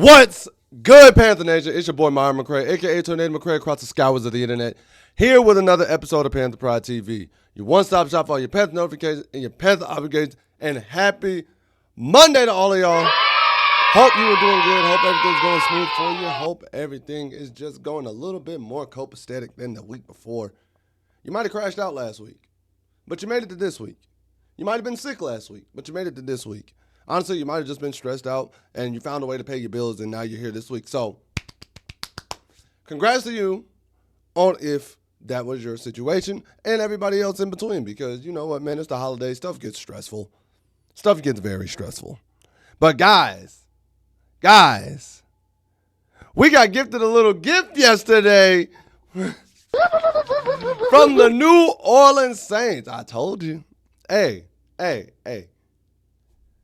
What's good, Panther Nation? It's your boy Myron McRae, a.k.a. Tornado McRae, across the skyways of the internet, here with another episode of Panther Pride TV, your one-stop shop for all your Panther notifications and your Panther obligations, and happy Monday to all of y'all. Hope you were doing good. Hope everything's going smooth for you. Hope everything is just going a little bit more copacetic than the week before. You might have crashed out last week, but you made it to this week. You might have been sick last week, but you made it to this week. Honestly, you might have just been stressed out and you found a way to pay your bills and now you're here this week. So, congrats to you on if that was your situation and everybody else in between, because you know what, man, it's the holidays. Stuff gets stressful. Stuff gets very stressful. But guys, we got gifted a little gift yesterday from the New Orleans Saints. I told you. Hey.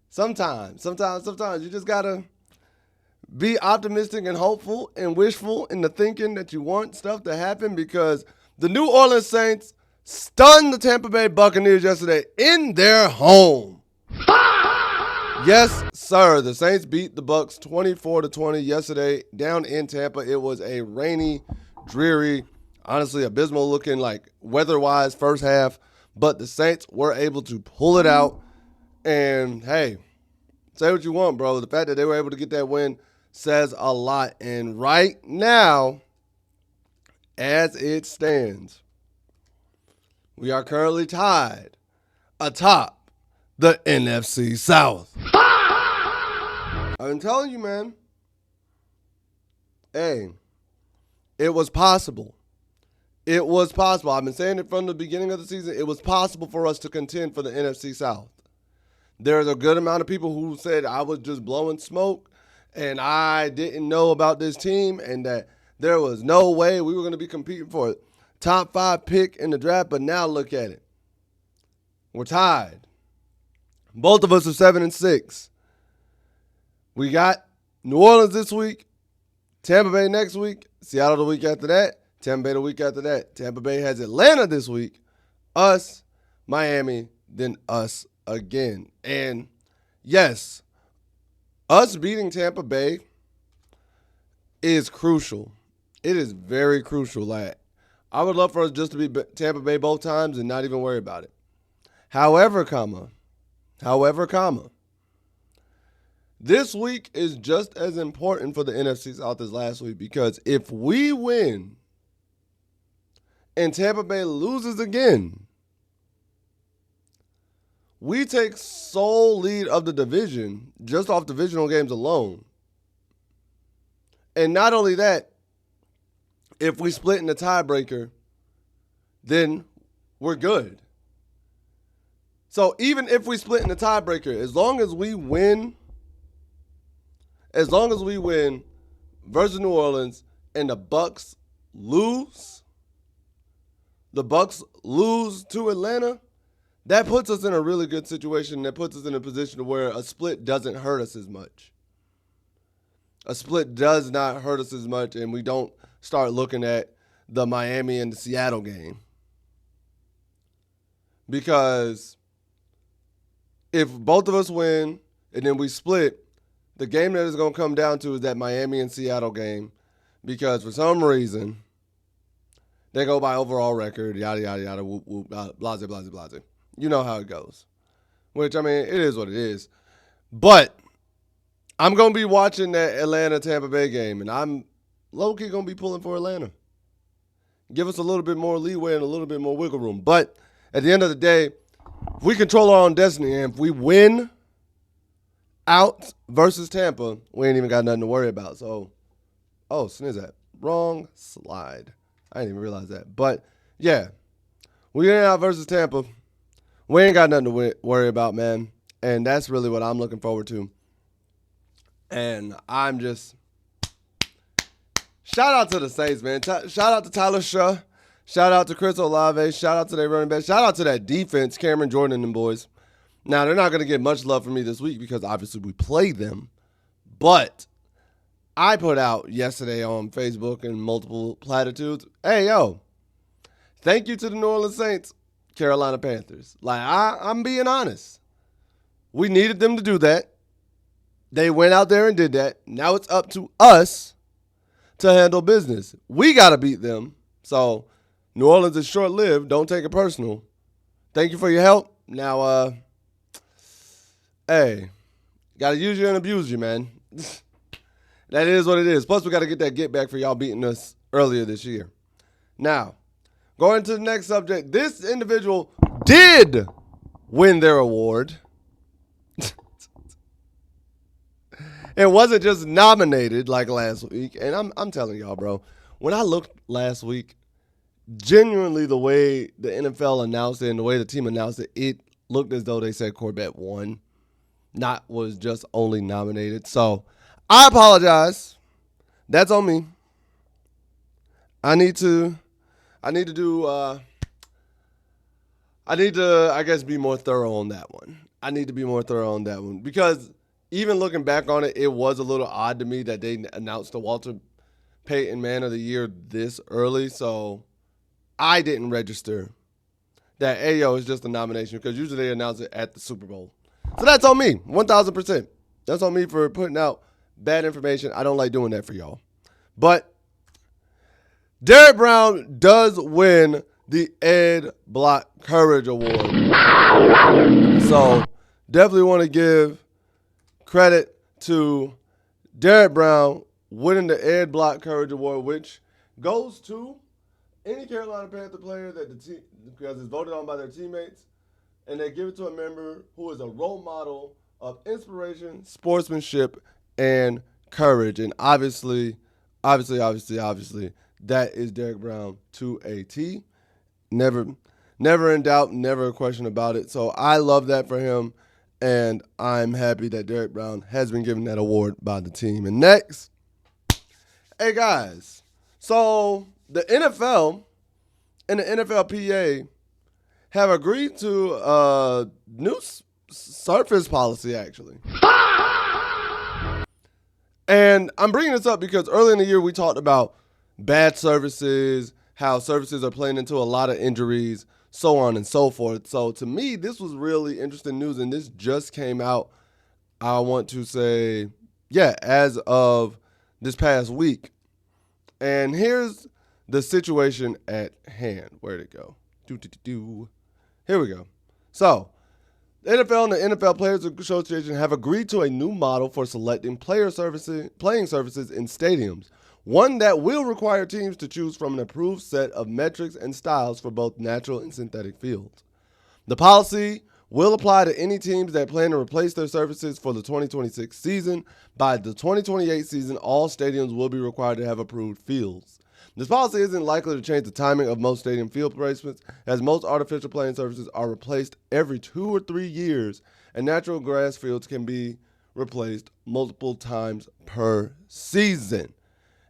Sometimes you just gotta be optimistic and hopeful and wishful in the thinking that you want stuff to happen, because the New Orleans Saints stunned the Tampa Bay Buccaneers yesterday in their home. Yes, sir. The Saints beat the Bucs 24-20 yesterday down in Tampa. It was a rainy, dreary, honestly abysmal looking, like weather-wise, first half, but the Saints were able to pull it out. And hey, say what you want, bro. The fact that they were able to get that win says a lot. And right now, as it stands, we are currently tied atop the NFC South. I've been telling you, man. Hey, it was possible. It was possible. I've been saying it from the beginning of the season. It was possible for us to contend for the NFC South. There's a good amount of people who said I was just blowing smoke and I didn't know about this team and that there was no way we were going to be competing for a top 5 pick in the draft. But now look at it. We're tied. Both of us are 7-6. We got New Orleans this week, Tampa Bay next week, Seattle the week after that, Tampa Bay the week after that. Tampa Bay has Atlanta this week, us, Miami, then us again. And yes, us beating Tampa Bay is crucial. It is very crucial. Like, I would love for us just to be Tampa Bay both times and not even worry about it. However, this week is just as important for the NFC South as last week, because if we win and Tampa Bay loses again, we take sole lead of the division just off divisional games alone. And not only that, if we split in the tiebreaker, then we're good. So even if we split in the tiebreaker, as long as we win versus New Orleans and the Bucs lose to Atlanta, that puts us in a really good situation. That puts us in a position where a split doesn't hurt us as much. A split does not hurt us as much, and we don't start looking at the Miami and the Seattle game. Because if both of us win and then we split, the game that is going to come down to is that Miami and Seattle game, because for some reason they go by overall record, yada, yada, yada, whoop, whoop, blase, blase, blase. You know how it goes, which, I mean, it is what it is. But I'm going to be watching that Atlanta-Tampa Bay game, and I'm low-key going to be pulling for Atlanta. Give us a little bit more leeway and a little bit more wiggle room. But at the end of the day, we control our own destiny, and if we win out versus Tampa, we ain't even got nothing to worry about. So, sneeze that. Wrong slide. I didn't even realize that. But, yeah, we ain't out versus Tampa. We ain't got nothing to worry about, man. And that's really what I'm looking forward to. And I'm just – shout out to the Saints, man. Shout out to Tyler Shaw. Shout out to Chris Olave. Shout out to their running back. Shout out to that defense, Cameron Jordan and them boys. Now, they're not going to get much love from me this week because obviously we played them. But I put out yesterday on Facebook and multiple platitudes, hey, yo, thank you to the New Orleans Saints, Carolina Panthers. Like, I'm being honest. We needed them to do that. They went out there and did that. Now it's up to us to handle business. We got to beat them. So New Orleans is short-lived. Don't take it personal. Thank you for your help. Now, hey, got to use you and abuse you, man. That is what it is. Plus, we got to get that get back for y'all beating us earlier this year. Now, going to the next subject. This individual did win their award. It wasn't just nominated like last week. And I'm telling y'all, bro, when I looked last week, genuinely the way the NFL announced it and the way the team announced it, it looked as though they said Corbett won, not was just only nominated. So I apologize. That's on me. I need to, I guess, be more thorough on that one. I need to be more thorough on that one because even looking back on it, it was a little odd to me that they announced the Walter Payton Man of the Year this early. So I didn't register that, hey, yo, it's just a nomination because usually they announce it at the Super Bowl. So that's on me, 1,000%. That's on me for putting out bad information. I don't like doing that for y'all. But Derrick Brown does win the Ed Block Courage Award. So definitely want to give credit to Derrick Brown winning the Ed Block Courage Award, which goes to any Carolina Panther player that the team, because it's voted on by their teammates, and they give it to a member who is a role model of inspiration, sportsmanship, and courage. And obviously, that is Derrick Brown to a T. Never in doubt, never a question about it. So I love that for him. And I'm happy that Derrick Brown has been given that award by the team. And next, hey guys, so the NFL and the NFLPA have agreed to a new surface policy, actually. And I'm bringing this up because early in the year we talked about bad services, how services are playing into a lot of injuries, so on and so forth. So to me, this was really interesting news, and this just came out, I want to say, as of this past week. And here's the situation at hand. Where'd it go? Here we go. So the NFL and the NFL Players Association have agreed to a new model for selecting playing services in stadiums. One that will require teams to choose from an approved set of metrics and styles for both natural and synthetic fields. The policy will apply to any teams that plan to replace their services for the 2026 season. By the 2028 season, all stadiums will be required to have approved fields. This policy isn't likely to change the timing of most stadium field replacements, as most artificial playing surfaces are replaced every 2 or 3 years, and natural grass fields can be replaced multiple times per season.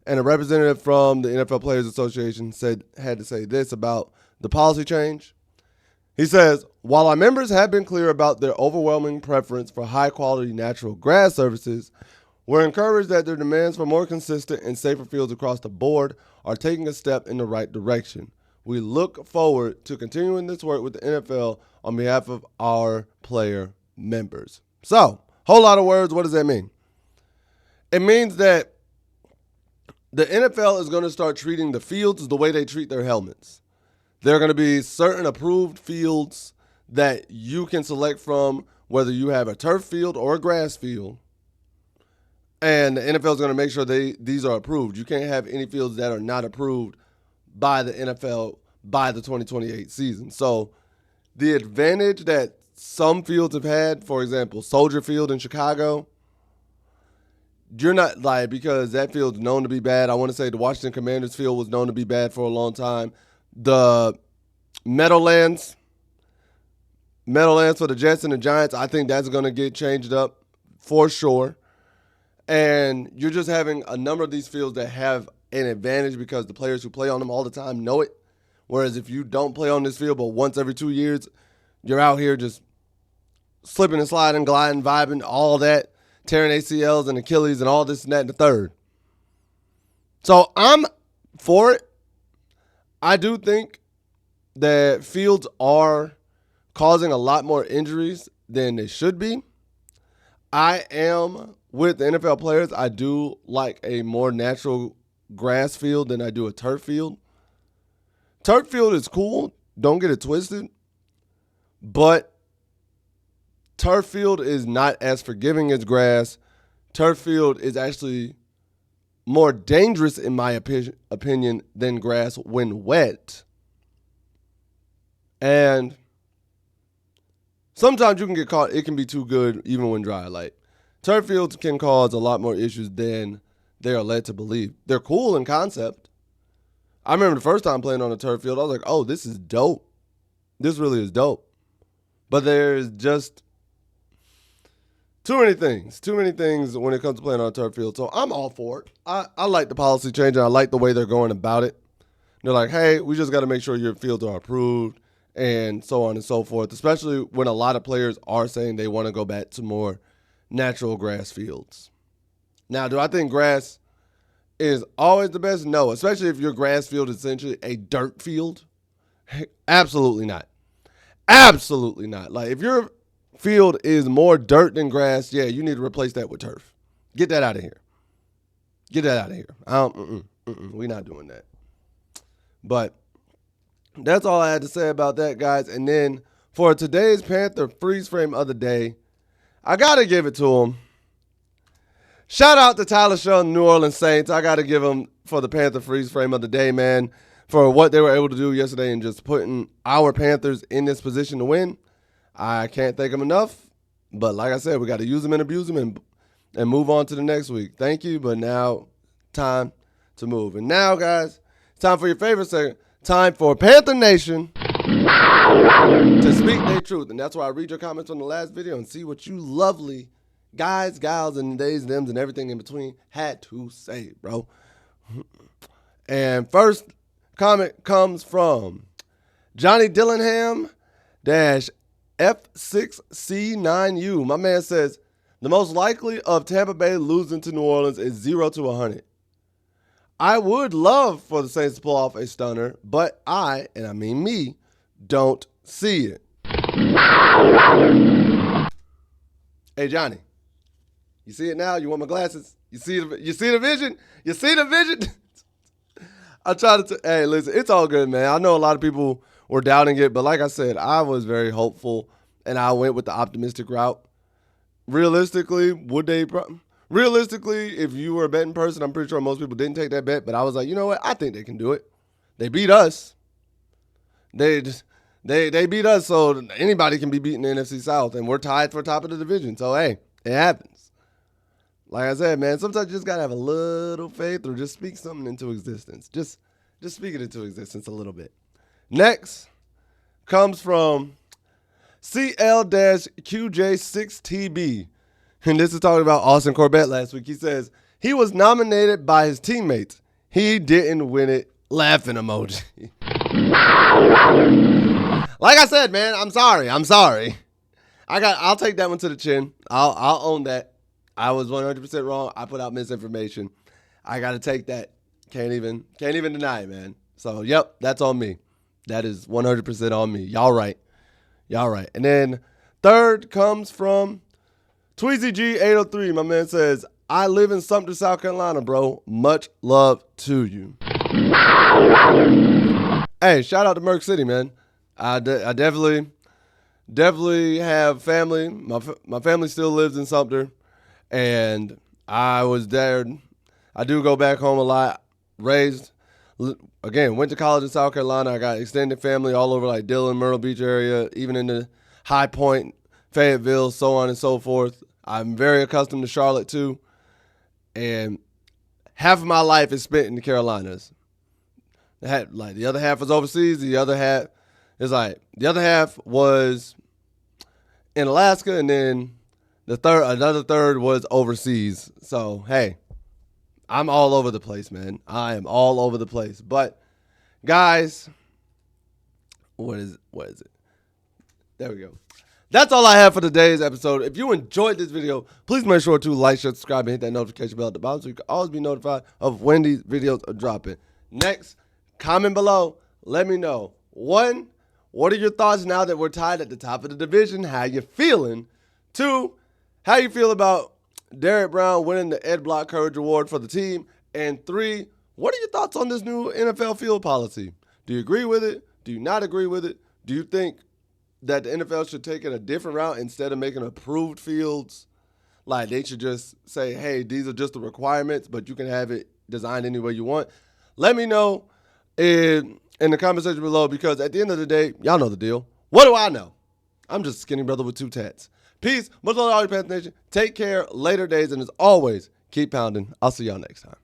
And a representative from the NFL Players Association had to say this about the policy change. He says, while our members have been clear about their overwhelming preference for high-quality natural grass surfaces, we're encouraged that their demands for more consistent and safer fields across the board are taking a step in the right direction. We look forward to continuing this work with the NFL on behalf of our player members. So, whole lot of words. What does that mean? It means that the NFL is going to start treating the fields the way they treat their helmets. There are going to be certain approved fields that you can select from, whether you have a turf field or a grass field. And the NFL is going to make sure these are approved. You can't have any fields that are not approved by the NFL by the 2028 season. So the advantage that some fields have had, for example, Soldier Field in Chicago, you're not like, because that field's known to be bad. I want to say the Washington Commanders field was known to be bad for a long time. The Meadowlands for the Jets and the Giants, I think that's going to get changed up for sure. And you're just having a number of these fields that have an advantage because the players who play on them all the time know it. Whereas if you don't play on this field but once every 2 years, you're out here just slipping and sliding, gliding, vibing, all that, tearing ACLs and Achilles and all this and that and the third. So I'm for it. I do think that fields are causing a lot more injuries than they should be. I am with the NFL players, I do like a more natural grass field than I do a turf field. Turf field is cool. Don't get it twisted. But turf field is not as forgiving as grass. Turf field is actually more dangerous, in my opinion, than grass when wet. And sometimes you can get caught. It can be too good even when dry. Like, turf fields can cause a lot more issues than they are led to believe. They're cool in concept. I remember the first time playing on a turf field, I was like, oh, this is dope. This really is dope. But there's just too many things when it comes to playing on a turf field. So I'm all for it. I like the policy change, and I like the way they're going about it. They're like, hey, we just got to make sure your fields are approved and so on and so forth, especially when a lot of players are saying they want to go back to more natural grass fields. Now, do I think grass is always the best? No, especially if your grass field is essentially a dirt field. Absolutely not. Absolutely not. Like, if your field is more dirt than grass, yeah, you need to replace that with turf. Get that out of here. Get that out of here. We're not doing that. But that's all I had to say about that, guys. And then for today's Panther freeze frame of the day, I got to give it to him. Shout out to Tyler Shaw and New Orleans Saints. I got to give him for the Panther freeze frame of the day, man, for what they were able to do yesterday and just putting our Panthers in this position to win. I can't thank them enough. But like I said, we got to use them and abuse them and move on to the next week. Thank you, but now time to move. And now, guys, it's time for your favorite segment. Time for Panther Nation to speak their truth. And that's why I read your comments on the last video and see what you lovely guys, gals, and theys, thems, and everything in between had to say, bro. And first comment comes from Johnny Dillingham F6C9U. My man says, the most likely of Tampa Bay losing to New Orleans is 0 to 100. I would love for the Saints to pull off a stunner, but I, and I mean me, don't see it. Hey, Johnny, you see it now? You want my glasses? You see the vision? You see the vision? I try to, hey, listen, it's all good, man. I know a lot of people were doubting it, but like I said, I was very hopeful, and I went with the optimistic route. Realistically, if you were a betting person, I'm pretty sure most people didn't take that bet, but I was like, you know what? I think they can do it. They beat us. They beat us, so anybody can be beaten in the NFC South, and we're tied for top of the division. So, hey, it happens. Like I said, man, sometimes you just got to have a little faith or just speak something into existence. Just speak it into existence a little bit. Next comes from CL-QJ6TB. And this is talking about Austin Corbett last week. He says, he was nominated by his teammates. He didn't win it. Laughing emoji. Like I said, man, I'm sorry. I'll take that one to the chin. I'll own that. I was 100% wrong. I put out misinformation. I got to take that. Can't even deny it, man. So, yep, that's on me. That is 100% on me. Y'all right. And then third comes from Tweezy G803. My man says, I live in Sumter, South Carolina, bro. Much love to you. Hey, shout out to Merck City, man. I definitely have family. My family still lives in Sumter, and I was there. I do go back home a lot. Went to college in South Carolina. I got extended family all over, like Dillon, Myrtle Beach area, even in the High Point, Fayetteville, so on and so forth. I'm very accustomed to Charlotte too, and half of my life is spent in the Carolinas. The other half was overseas. The other half was in Alaska, and then another third was overseas. So hey, I'm all over the place, man. I am all over the place. But guys, what is it? There we go. That's all I have for today's episode. If you enjoyed this video, please make sure to like, share, subscribe, and hit that notification bell at the bottom so you can always be notified of when these videos are dropping. Next, comment below. Let me know. 1, what are your thoughts now that we're tied at the top of the division? How you feeling? 2, how you feel about Derrick Brown winning the Ed Block Courage Award for the team. And 3, what are your thoughts on this new NFL field policy? Do you agree with it? Do you not agree with it? Do you think that the NFL should take it a different route instead of making approved fields? Like they should just say, hey, these are just the requirements, but you can have it designed any way you want. Let me know in the comment section below, because at the end of the day, y'all know the deal. What do I know? I'm just a skinny brother with 2 tats. Peace. Much love to all your Panther Nation. Take care. Later days. And as always, keep pounding. I'll see y'all next time.